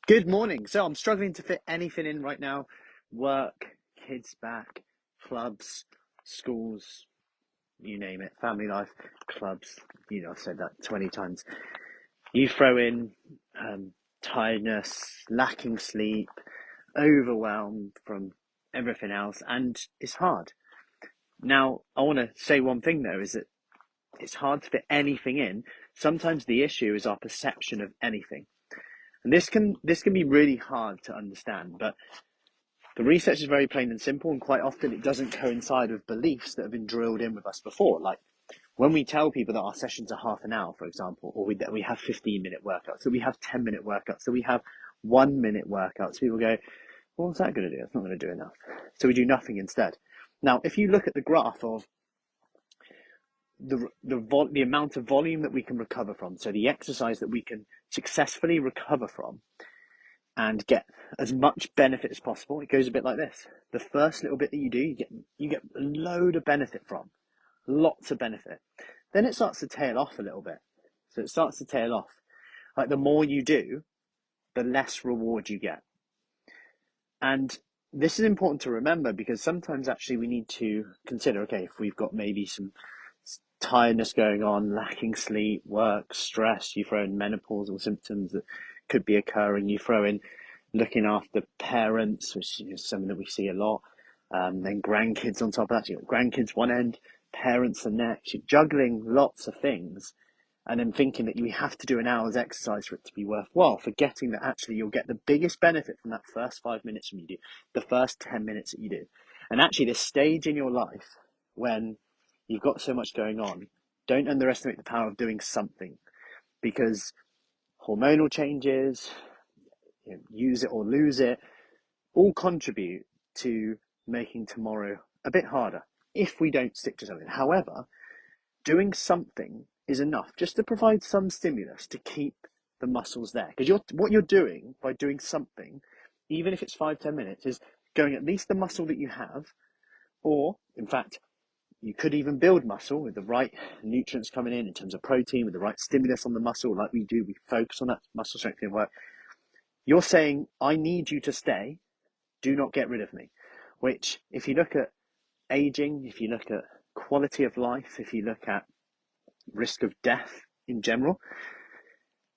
Good morning. So I'm struggling to fit anything in right now. Work, kids back, clubs, schools, you name it, family life, clubs. I've said that 20 times. You throw in tiredness, lacking sleep, overwhelmed from everything else, and it's hard. Now, I want to say one thing though, is that it's hard to fit anything in. Sometimes the issue is our perception of anything. And this can be really hard to understand, but the research is very plain and simple, and quite often it doesn't coincide with beliefs that have been drilled in with us before. Like when we tell people that our sessions are half an hour, for example, or that we have 15-minute workouts, so we have 10-minute workouts, so we have 1-minute workouts, people go, well, what's that going to do? It's not going to do enough. So we do nothing instead. Now, if you look at the graph of the amount of volume that we can recover from, so the exercise that we can successfully recover from, and get as much benefit as possible, it goes a bit like this. The first little bit that you do, you get a load of benefit from, lots of benefit. Then it starts to tail off a little bit. So it starts to tail off. Like the more you do, the less reward you get. And this is important to remember because sometimes actually we need to consider, okay, if we've got maybe some tiredness going on, lacking sleep, work, stress, you throw in menopausal symptoms that could be occurring, you throw in looking after parents, which is something that we see a lot, then grandkids on top of that. You've got grandkids one end, parents the next. You're juggling lots of things and then thinking that you have to do an hour's exercise for it to be worthwhile, forgetting that actually you'll get the biggest benefit from that first 5 minutes when you do, the first 10 minutes that you do. And actually this stage in your life when you've got so much going on, don't underestimate the power of doing something, because hormonal changes, use it or lose it, all contribute to making tomorrow a bit harder if we don't stick to something. However, doing something is enough just to provide some stimulus to keep the muscles there. Because what you're doing by doing something, even if it's 5-10 minutes, is going at least the muscle that you have, or in fact, you could even build muscle with the right nutrients coming in terms of protein, with the right stimulus on the muscle, like we do. We focus on that muscle strengthening work. You're saying, I need you to stay. Do not get rid of me. Which, if you look at aging, if you look at quality of life, if you look at risk of death in general,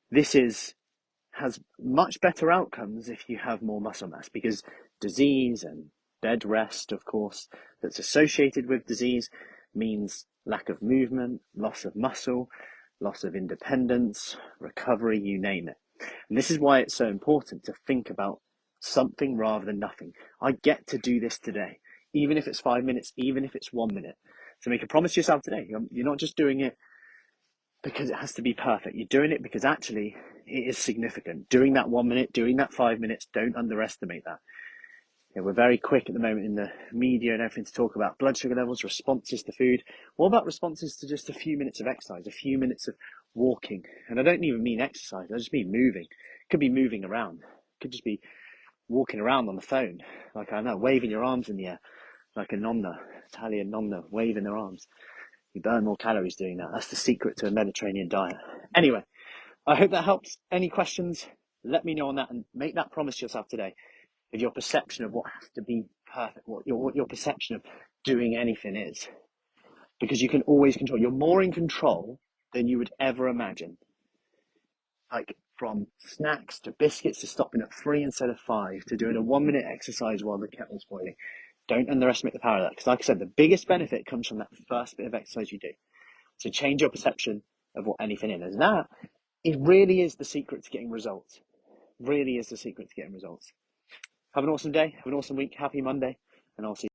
this has much better outcomes if you have more muscle mass, because disease and bed rest, of course, that's associated with disease means lack of movement, loss of muscle, loss of independence, recovery, you name it. And this is why it's so important to think about something rather than nothing. I get to do this today, even if it's 5 minutes, even if it's 1 minute. So make a promise to yourself today. You're not just doing it because it has to be perfect. You're doing it because actually it is significant. Doing that 1 minute, doing that 5 minutes, don't underestimate that. We're very quick at the moment in the media and everything to talk about blood sugar levels, responses to food. What about responses to just a few minutes of exercise, a few minutes of walking? And I don't even mean exercise, I just mean moving. It could be moving around. It could just be walking around on the phone, like I know, waving your arms in the air, like a nonna, Italian nonna, waving their arms. You burn more calories doing that. That's the secret to a Mediterranean diet. Anyway, I hope that helps. Any questions, let me know on that, and make that promise to yourself today. If your perception of what has to be perfect, what your perception of doing anything is. Because you can always control. You're more in control than you would ever imagine. Like from snacks to biscuits to stopping at 3 instead of 5 to doing a 1 minute exercise while the kettle's boiling. Don't underestimate the power of that. Because like I said, the biggest benefit comes from that first bit of exercise you do. So change your perception of what anything is. And that, it really is the secret to getting results. Really is the secret to getting results. Have an awesome day. Have an awesome week. Happy Monday. And I'll see you.